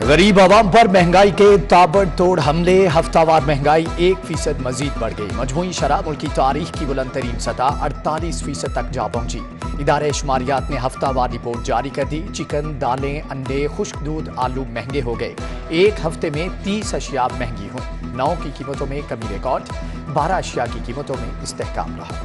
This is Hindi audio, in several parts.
गरीब आवाम पर महंगाई के ताबड़तोड़ हमले, हफ्तावार महंगाई 1% मजीद बढ़ गई। मजमूई शरह मुल्क की तारीख की बुलंद तरीन सतह 48% तक जा पहुंची। इदारे शुमारियात ने हफ्तावार रिपोर्ट जारी कर दी। चिकन, दालें, अंडे, खुश्क दूध, आलू महंगे हो गए। एक हफ्ते में 30 अशिया महंगी हुई। 9 की कीमतों में कमी रिकॉर्ड, 12 अशिया की कीमतों में इस्तेहकाम रहा।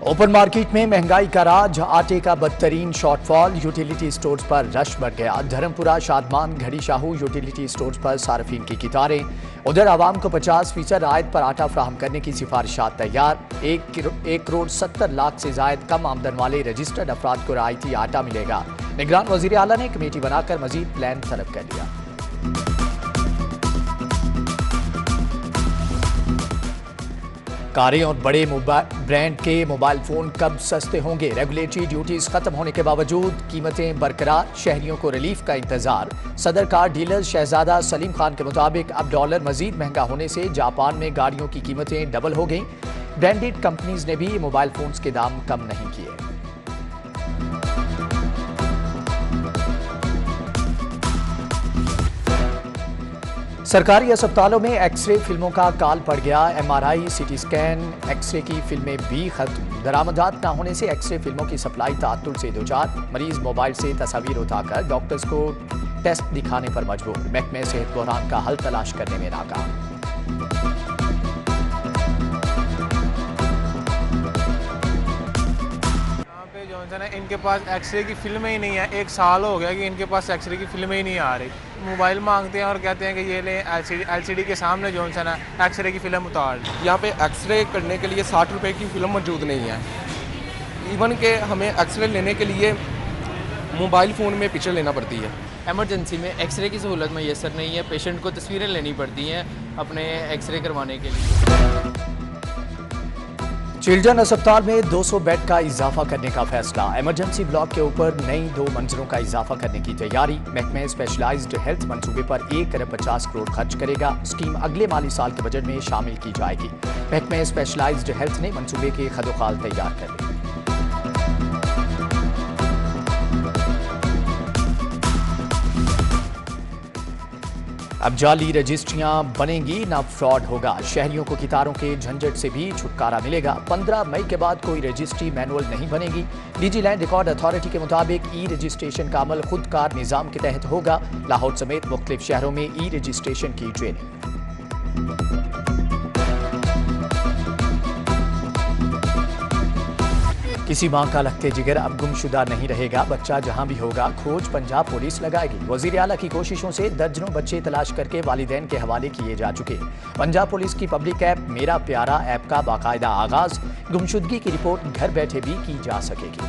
ओपन मार्केट में महंगाई का राज, आटे का बदतरीन शॉर्टफॉल, यूटिलिटी स्टोर्स पर रश बढ़ गया। धर्मपुरा, शादमान, घड़ी शाहू यूटिलिटी स्टोर्स पर सार्फिन की कतारें। उधर आवाम को 50% रायत पर आटा फ्राहम करने की सिफारिशात तैयार। 1 करोड़ 70 लाख से जायद कम आमदन वाले रजिस्टर्ड अफराद को रियायती आटा मिलेगा। निगरान वजीर आला ने कमेटी बनाकर मजीद प्लान तलब कर लिया। कारें और बड़े ब्रांड के मोबाइल फोन कब सस्ते होंगे? रेगुलेटरी ड्यूटीज खत्म होने के बावजूद कीमतें बरकरार, शहरियों को रिलीफ का इंतजार। सदर कार डीलर शहजादा सलीम खान के मुताबिक अब डॉलर मजीद महंगा होने से जापान में गाड़ियों की कीमतें डबल हो गईं। ब्रांडेड कंपनीज ने भी मोबाइल फोन्स के दाम कम नहीं किए। सरकारी अस्पतालों में एक्सरे फिल्मों का काल पड़ गया। MRI, CT स्कैन, एक्सरे की फिल्में भी खत्म। दरामदात न होने से एक्सरे फिल्मों की सप्लाई तातुल से दो चार। मरीज मोबाइल से तस्वीर उठाकर डॉक्टर्स को टेस्ट दिखाने पर मजबूर। महकमे सेहत बहरान का हल तलाश करने में नाकाम। इनके पास एक्सरे की फिल्में ही नहीं है। 1 साल हो गया कि इनके पास एक्सरे की फिल्में ही नहीं आ रही। मोबाइल मांगते हैं और कहते हैं कि ये ले LCD के सामने जो है एक्सरे की फिल्म उतार। यहाँ पे एक्सरे करने के लिए 60 रुपए की फिल्म मौजूद नहीं है। इवन के हमें एक्सरे लेने के लिए मोबाइल फ़ोन में पिक्चर लेना पड़ती है। एमरजेंसी में एक्सरे की सहूलत मैसर नहीं है। पेशेंट को तस्वीरें लेनी पड़ती हैं अपने एक्सरे करवाने के लिए। चिल्ड्रन अस्पताल में 200 बेड का इजाफा करने का फैसला। इमरजेंसी ब्लॉक के ऊपर नई 2 मंजिलों का इजाफा करने की तैयारी। महकमे स्पेशलाइज्ड हेल्थ मंसूबे पर 1 अरब 50 करोड़ खर्च करेगा। स्कीम अगले माली साल के बजट में शामिल की जाएगी। महकमे स्पेशलाइज्ड हेल्थ ने मंसूबे के खदोखाल तैयार कर लिए। अब जाली रजिस्ट्रियां बनेंगी, ना फ्रॉड होगा। शहरियों को कितारों के झंझट से भी छुटकारा मिलेगा। 15 मई के बाद कोई रजिस्ट्री मैनुअल नहीं बनेगी। डीजी लैंड रिकॉर्ड अथॉरिटी के मुताबिक रजिस्ट्रेशन का अमल खुदकार निजाम के तहत होगा। लाहौर समेत मुख्तलिफ शहरों में रजिस्ट्रेशन की ट्रेनिंग। किसी मां का लगते जिगर अब गुमशुदा नहीं रहेगा। बच्चा जहां भी होगा खोज पंजाब पुलिस लगाएगी। वजीर आला की कोशिशों से दर्जनों बच्चे तलाश करके वालिदैन के हवाले किए जा चुके। पंजाब पुलिस की पब्लिक ऐप मेरा प्यारा ऐप का बाकायदा आगाज। गुमशुदगी की रिपोर्ट घर बैठे भी की जा सकेगी।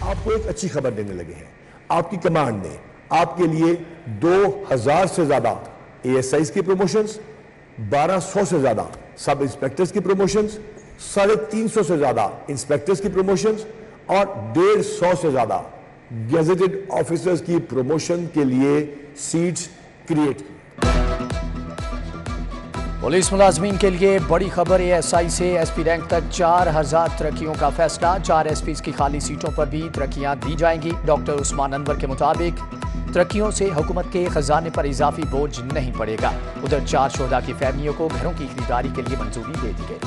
आपको एक अच्छी खबर देने लगे हैं। आपकी कमांड ने आपके लिए 2000 से ज्यादा ASIs की प्रमोशंस, 1200 से ज्यादा सब इंस्पेक्टर्स की प्रमोशंस, 350 से ज्यादा इंस्पेक्टर्स की प्रमोशंस और 150 से ज्यादा गेजेटेड ऑफिसर्स की प्रमोशन के लिए सीट्स क्रिएट की। पुलिस मुलाजमीन के लिए बड़ी खबर। ASI से SP रैंक तक 4000 तरक्कियों का फैसला। 4 SPs की खाली सीटों पर भी तरक्कियां दी जाएंगी। डॉक्टर उस्मान अनवर के मुताबिक तरक्कियों से हुकूमत के खजाने पर इजाफी बोझ नहीं पड़ेगा। उधर 4 शोहदा की फैमिलियों को घरों की खरीदारी के लिए मंजूरी दे दी गई।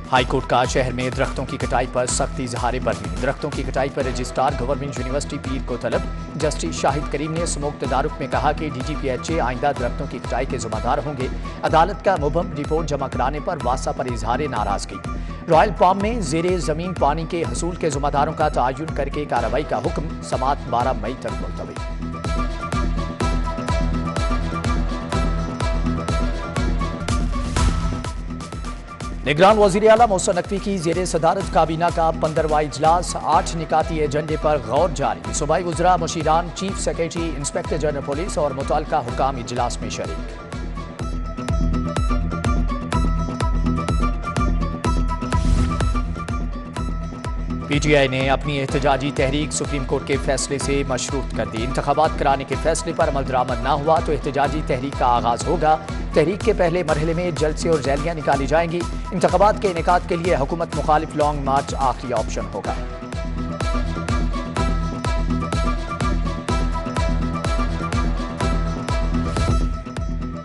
हाईकोर्ट का शहर में दरख्तों की कटाई पर सख्त इजहार बरमी। दरख्तों की कटाई पर रजिस्ट्रार गवर्नमेंट यूनिवर्सिटी पीर को तलब। जस्टिस शाहिद करीम ने समूक तदारुक में कहा कि DGPHA आइंदा दरख्तों की कटाई के जिम्मेदार होंगे। अदालत का मुबहम रिपोर्ट जमा कराने पर वासा पर इजहार नाराजगी। रॉयल पाम में जेरे जमीन पानी के हसूल के जिम्मेदारों का तयन करके कार्रवाई का हुक्म। समात 12 मई तक मुलतवी। निगरान वजीर आला मोहसिन नकवी की जेरे सदारत काबीना का 15वां इजलास। 8 निकाती एजेंडे पर गौर जारी। सूबाई वज़रा, मुशीरान, chief secretary, inspector general police और मुतल्लिका हुकाम इजलास में शरीक। पीटीआई ने अपनी एहतजाजी तहरीक सुप्रीम कोर्ट के फैसले से मशरूत कर दी। इंतखाबात कराने के फैसले पर अमल दरामद न हुआ तो एहतजाजी तहरीक का आगाज होगा। तहरीक के पहले मरहले में जलसे और रैलियां निकाली जाएंगी। इंतखाबात के इनेकाद के लिए हुकूमत मुखालिफ लॉन्ग मार्च आखिरी ऑप्शन होगा।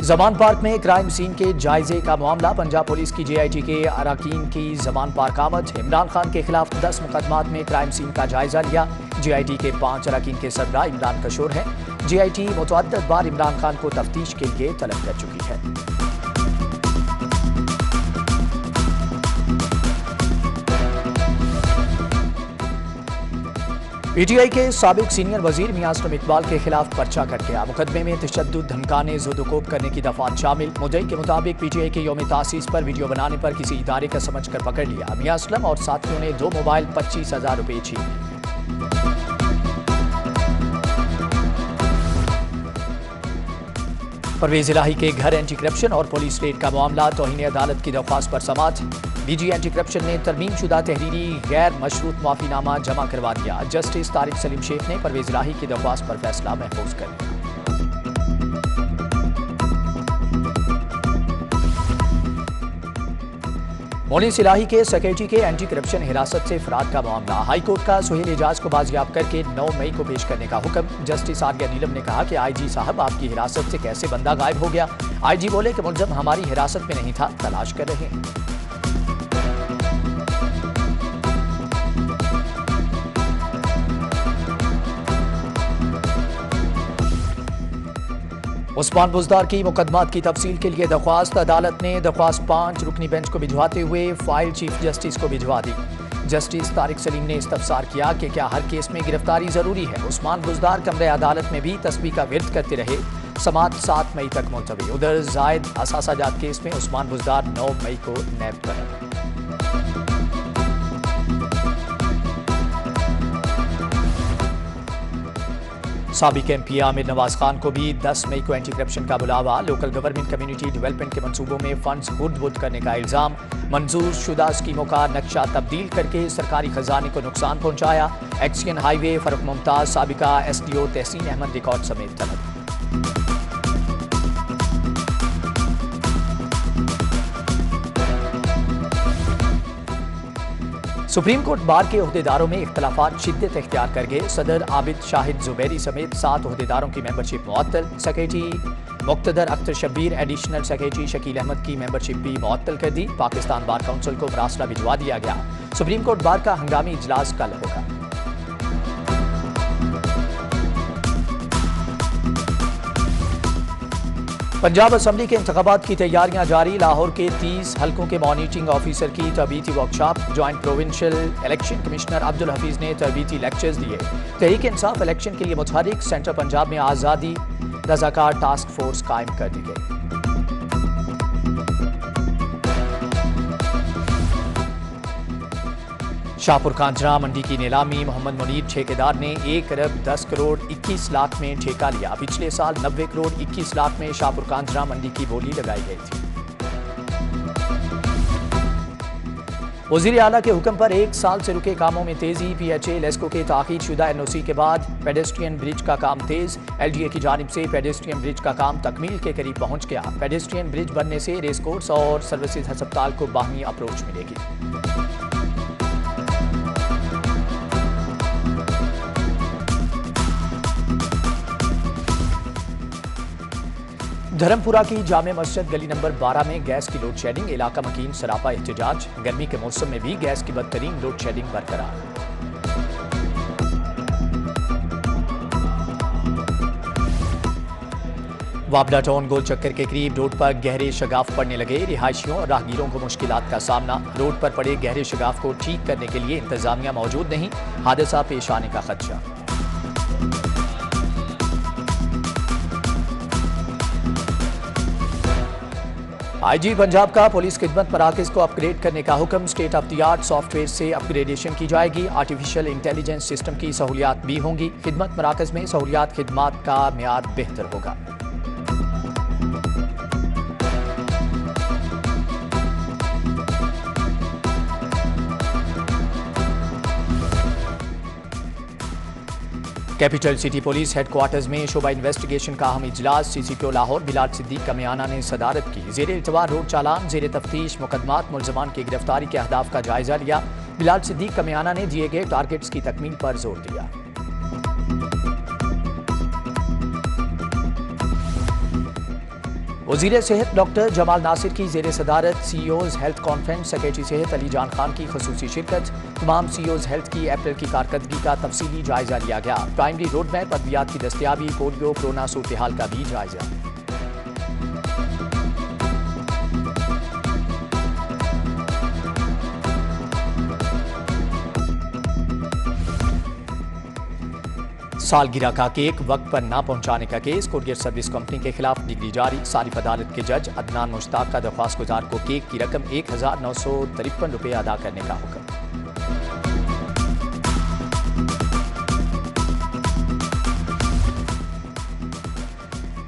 जमान पार्क में क्राइम सीन के जायजे का मामला। पंजाब पुलिस की जेआईटी के अरकान की जमान पार्क आमद। इमरान खान के खिलाफ 10 मुकदमात में क्राइम सीन का जायजा लिया। जेआईटी के 5 अरकान के सरबराह इमरान कशोर हैं। जेआईटी मुतअद्दिद बार इमरान खान को तफ्तीश के लिए तलब कर चुकी है। पीटीआई के साबिक सीनियर वजीर मियां असलम इकबाल के खिलाफ पर्चा कट गया। मुकदमे में तशद्दुद, धमकाने, जुदोकोब करने की दफात शामिल। मुद्दई के मुताबिक पीटीआई के यौम तासीस पर वीडियो बनाने पर किसी इदारे का समझकर पकड़ लिया। मियां असलम और साथियों ने 2 मोबाइल 25,000 रुपये छीन लिए। परवेज इलाही के घर एंटी करप्शन और पुलिस रेड का मामला। तौहीन अदालत की दरख्वास्त पर समाअत। डीजी एंटी करप्शन ने तरमीम शुदा तहरीरी गैर मशरूत माफीनामा जमा करवा दिया। जस्टिस तारिक सलीम शेख ने परवेज इलाही की दरख्वास्त पर फैसला महफूज कर लिया। मोनिस इलाही के सेक्रेटरी के एंटी करप्शन हिरासत से फरार का मामला। हाईकोर्ट का सुहेल एजाज को बाजियाब करके 9 मई को पेश करने का हुक्म। जस्टिस आर्या नीलम ने कहा कि आईजी साहब आपकी हिरासत से कैसे बंदा गायब हो गया। आईजी बोले कि मुलजम हमारी हिरासत में नहीं था, तलाश कर रहे हैं। उस्मान बुज़दार की मुकदमात की तफसील के लिए दरख्वास्त। अदालत ने दरख्वास्त 5 रुकनी बेंच को भिजवाते हुए फाइल चीफ जस्टिस को भिजवा दी। जस्टिस तारिक सलीम ने इस्तफसार किया कि क्या हर केस में गिरफ्तारी जरूरी है। उस्मान बुज़दार कमरे अदालत में भी तस्बीह का विर्द करते रहे। समाअत 7 मई तक मुलतवी। उधर जायद असासाजात केस में उस्मान बुज़दार 9 मई को नैब पर। साबिक एमपी आमिर नवाज खान को भी 10 मई को एंटी करप्शन का बुलावा। लोकल गवर्नमेंट कम्युनिटी डेवलपमेंट के मंसूबों में फंड्स हुड करने का इल्जाम। मंजूर शुदा स्कीमों का नक्शा तब्दील करके सरकारी खजाने को नुकसान पहुंचाया। एक्सियन हाईवे फरूख मुमताज साबिका एसडीओ तहसीन अहमद रिकॉर्ड समेत तलब। सुप्रीम कोर्ट बार के ओहदेदारों में इख्तलाफात शिद्दत इख्तियार कर गए। सदर आबिद शाहिद जुबैरी समेत 7 ओहदेदारों की मेंबरशिप मुअत्तल। Secretary Muqtadar Akhtar Shabbir, additional secretary Shakeel Ahmed की मेंबरशिप भी मुअत्तल कर दी। पाकिस्तान बार काउंसिल को मरासला भिजवा दिया गया। सुप्रीम कोर्ट बार का हंगामी इजलास कल होगा। पंजाब असम्बली के इंतखाबात की तैयारियां जारी। लाहौर के 30 हलकों के मॉनिटरिंग ऑफिसर की तरबीती workshop. Joint provincial election commissioner Abdul Hafeez ने तरबीती लेक्चर्स दिए। तहरीक इंसाफ इलेक्शन के लिए मुतहरिक। सेंट्रल पंजाब में आज़ादी रजाकार टास्क फोर्स कायम कर दी गई। शाहपुर कांजरा मंडी की नीलामी। मोहम्मद मुनीर ठेकेदार ने 1 अरब 10 करोड़ 21 लाख में ठेका लिया। पिछले साल 90 करोड़ 21 लाख में शाहपुर कांजरा मंडी की बोली लगाई गई थी। वज़ीर आला के हुक्म पर 1 साल से रुके कामों में तेजी। पीएचए लेस्को के ताक़ीद शुदा एनओसी के बाद पेडेस्ट्रियन ब्रिज का काम तेज। एलडीए की जानिब से पेडेस्ट्रियन ब्रिज का काम तकमील के करीब पहुंच गया। पेडेस्ट्रियन ब्रिज बनने से रेस कोर्स और सर्विसेज अस्पताल को बाहमी अप्रोच मिलेगी। धर्मपुरा की जामे मस्जिद गली नंबर 12 में गैस की लोड शेडिंग। इलाका मकीन सरापा एहतजाज। गर्मी के मौसम में भी गैस की बदतरीन लोड शेडिंग बरकरार। वाबला टाउन गोल चक्कर के करीब रोड पर गहरे शगाफ पड़ने लगे। रिहायशियों और राहगीरों को मुश्किलात का सामना। रोड पर पड़े गहरे शगाफ को ठीक करने के लिए इंतजामिया मौजूद नहीं। हादसा पेश आने का खदशा। आईजी पंजाब का पुलिस खिदमत मराकज को अपग्रेड करने का हुक्म। State of the art software से अपग्रेडेशन की जाएगी। आर्टिफिशियल इंटेलिजेंस सिस्टम की सहूलियात भी होंगी। खिदमत मराकज में सहूलियात खिदमात का मेयार बेहतर होगा। कैपिटल सिटी पुलिस हेडक्वार्टर्स में शोबा इन्वेस्टिगेशन का अहम इजलास। CCPO लाहौर बिलाल सिद्दीक कमियाना ने सदारत की। जेर इल्तवा रोड चालान, जेर तफ्तीश मुकदमात मुलजमान की गिरफ्तारी के अहदाफ का जायजा लिया। बिलाल सिद्दीक कमियाना ने दिए गए टारगेट्स की तकमील पर जोर दिया। वज़ीर सेहत डॉक्टर जमाल नासिर की जेर सदारत CEOs हेल्थ कॉन्फ्रेंस, सेक्रेटरी सेहत अली जान खान की खुसूसी शिरकत। तमाम CEOs हेल्थ की अप्रैल की कारकर्दगी का तफसीली जायजा लिया गया। प्राइमरी रोड मैप, अद्वियात की दस्तियाबी, पोलियो कोरोना सूरत हाल का भी जायजा। सालगिरह का केक वक्त पर ना पहुंचाने का केस, कोरियर सर्विस कंपनी के खिलाफ डिग्री जारी। सारिफ अदालत के जज अदनान मुश्ताक का दरख्वास्त गुजार को केक की रकम 1953 रुपये अदा करने का हुक्म।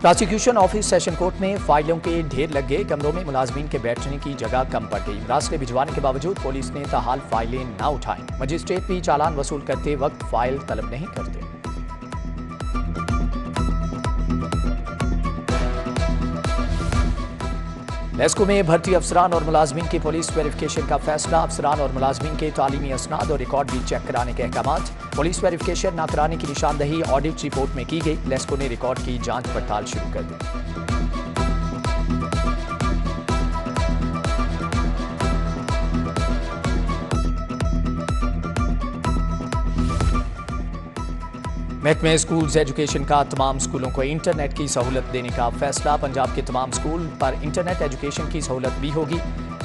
प्रोसिक्यूशन ऑफिस सेशन कोर्ट में फाइलों के ढेर लग गए। कमरों में मुलाजमीन के बैठने की जगह कम पड़ गई। मरासले भिजवाने के बावजूद पुलिस ने ताहाल फाइलें ना उठाई। मजिस्ट्रेट भी चालान वसूल करते वक्त फाइल तलब नहीं करते। लेस्को में भर्ती अफसरान और मुलाजमीन की पुलिस वेरिफिकेशन का फैसला। अफसरान और मुलाजमीन के तालीमी असनाद और रिकॉर्ड भी चेक कराने के अहकाम। पुलिस वेरिफिकेशन न कराने की निशानदही ऑडिट रिपोर्ट में की गई। लेस्को ने रिकॉर्ड की जांच पड़ताल शुरू कर दी। महकमे स्कूल्स एजुकेशन का तमाम स्कूलों को इंटरनेट की सहूलत देने का फैसला। पंजाब के तमाम स्कूल पर इंटरनेट एजुकेशन की सहूलत भी होगी।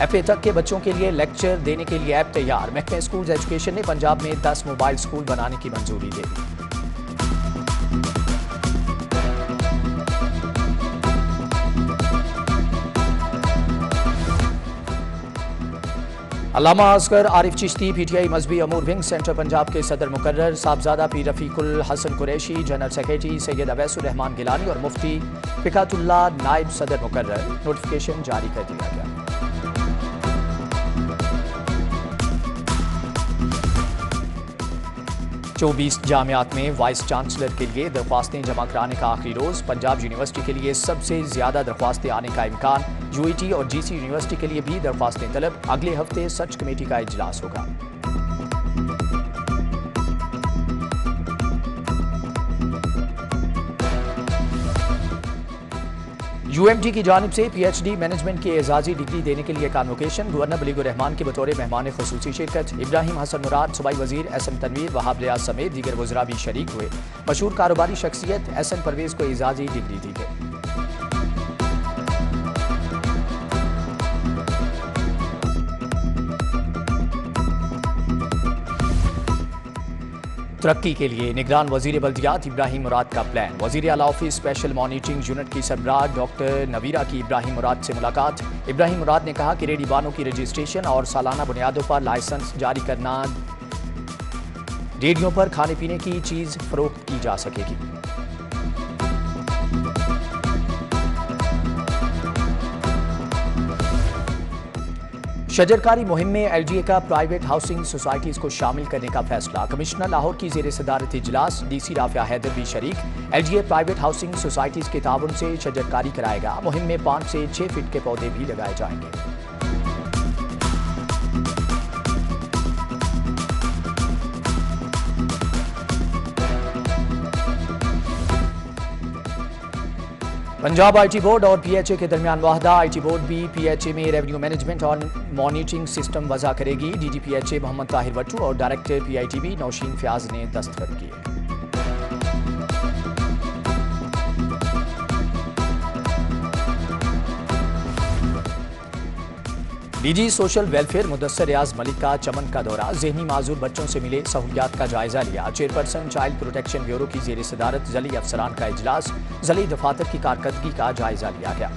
FA तक के बच्चों के लिए लेक्चर देने के लिए ऐप तैयार। महकमे स्कूल्स एजुकेशन ने पंजाब में 10 मोबाइल स्कूल बनाने की मंजूरी दे दी। अल्लामा असगर आरिफ चिश्ती PTI मजहबी अमूर विंग सेंटर पंजाब के सदर मुकर्रर। साहबजादा पीर रफीकुल हसन कुरैशी जनरल सेक्रेटरी, सैयद अवैसुर रहमान गिलानी और मुफ्ती फिकातुल्लाह नायब सदर मुकर्रर। नोटिफिकेशन जारी कर दिया गया। चौबीस जामियात में वाइस चांसलर के लिए दरख्वास्तें जमा कराने का आखिरी रोज। पंजाब यूनिवर्सिटी के लिए सबसे ज्यादा दरख्वास्तें आने का इम्कान। UAT और GC यूनिवर्सिटी के लिए भी दरख्वास्तें तलब। अगले हफ्ते सर्च कमेटी का इजलास होगा। UMT की जानिब से PhD मैनेजमेंट की एजाजी डिग्री देने के लिए कॉन्वोकेशन। गवर्नर बलीगुर रहमान के बतौर मेहमान खुसूसी शिरकत। इब्राहिम हसन मुराद, सूबाई वजीर SM तनवीर, वहाब रियाज समेत दीगर वज़रा भी शरीक हुए। मशहूर कारोबारी शख्सियत SN परवेज को एजाजी डिग्री दी गई। तरक्की के लिए निगरान वजीर बल्दियात इब्राहिम मुराद का प्लान। वजीर आला ऑफिस स्पेशल मॉनिटरिंग यूनिट की सरबराह डॉक्टर नवीरा की इब्राहिम मुराद से मुलाकात। इब्राहिम मुराद ने कहा कि रेडीबानों की रजिस्ट्रेशन और सालाना बुनियादों पर लाइसेंस जारी करना, रेडियो पर खाने पीने की चीज फरोख्त की जा सकेगी। शजरकारी मुहिम में LGA का प्राइवेट हाउसिंग सोसाइटीज को शामिल करने का फैसला। कमिश्नर लाहौर की जेर सदारत इजलास। DC राफिया हैदर भी शरीक। LGA प्राइवेट हाउसिंग सोसाइटीज के ताउन से शजरकारी कराएगा। मुहिम में 5 से 6 फीट के पौधे भी लगाए जाएंगे। पंजाब IT बोर्ड और PHA के दरमियान वाहदा। IT बोर्ड भी PHA में रेवेन्यू मैनेजमेंट और मॉनिटरिंग सिस्टम वज़ा करेगी। DG PHA मोहम्मद ताहिर वट्टू और डायरेक्टर PITB नौशीन फयाज ने दस्तखत किए। DG सोशल वेलफेयर मुदस्सर रियाज मलिक का चमन का दौरा। जहनी माजूर बच्चों से मिले, सहूलियात का जायजा लिया। चेयरपर्सन चाइल्ड प्रोटेक्शन ब्यूरो की जेर सदारत जली अफसरान का इजलास। जली दफातर की कारकर्दगी का जायजा लिया गया।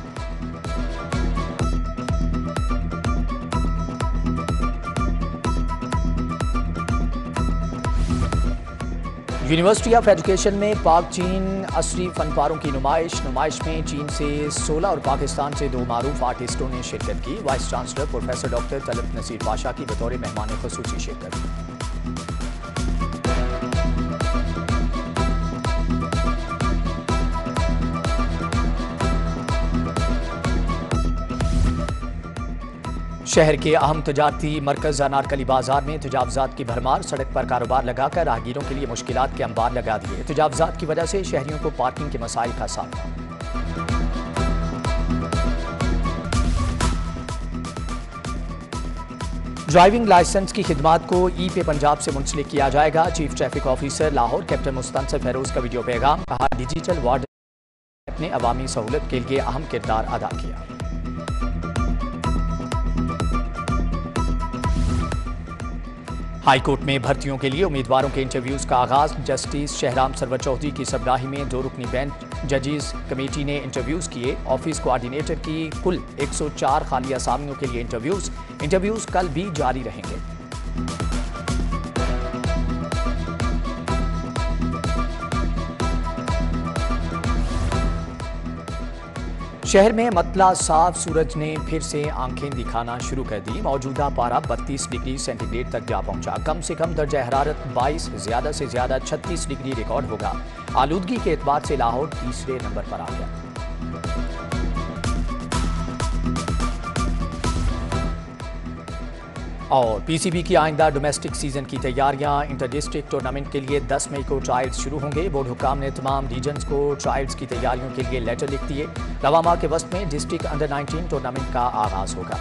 यूनिवर्सिटी ऑफ एजुकेशन में पाक चीन असरी फनपारों की नुमाइश में चीन से 16 और पाकिस्तान से 2 मारूफ आर्टिस्टों ने शिरकत की। Vice chancellor professor doctor Talat Naseer Pasha की बतौर मेहमान खुसूसी शिरकत। शहर के अहम तजारती मरकज अनारकली बाजार में तजावजात की भरमार। सड़क पर कारोबार लगाकर राहगीरों के लिए मुश्किलात के अंबार लगा दिए। तजावजात की वजह से शहरियों को पार्किंग के मसाइल का सामना। ड्राइविंग लाइसेंस की खिदमात को ई पे पंजाब से मुंसलिक किया जाएगा। Chief traffic officer Lahore captain Mustansar Feroze का वीडियो पैगाम। कहा, डिजिटल वार्ड ने अवामी सहूलत के लिए अहम किरदार अदा किया। हाईकोर्ट में भर्तियों के लिए उम्मीदवारों के इंटरव्यूज का आगाज। जस्टिस शहराम सरवर चौधरी की सरबराही में 2 रुकनी बेंच जजेस कमेटी ने इंटरव्यूज किए। ऑफिस कोऑर्डिनेटर की कुल 104 खाली असामियों के लिए इंटरव्यूज कल भी जारी रहेंगे। शहर में मतला साफ सूरज ने फिर से आंखें दिखाना शुरू कर दी। मौजूदा पारा 32 डिग्री सेंटीग्रेड तक जा पहुंचा। कम से कम दर्जा हरारत 22, ज्यादा से ज्यादा 36 डिग्री रिकॉर्ड होगा। आलूदगी के एतबार से लाहौर तीसरे नंबर पर आ गया। और पीसीबी की आइंदा डोमेस्टिक सीजन की तैयारियां। इंटर डिस्ट्रिक्ट टूर्नामेंट के लिए 10 मई को ट्रायल्स शुरू होंगे। बोर्ड हुकाम ने तमाम रीजन्स को ट्रायल्स की तैयारियों के लिए लेटर लिख दिए। रवामा के वस्त में डिस्ट्रिक्ट अंडर 19 टूर्नामेंट का आगाज होगा।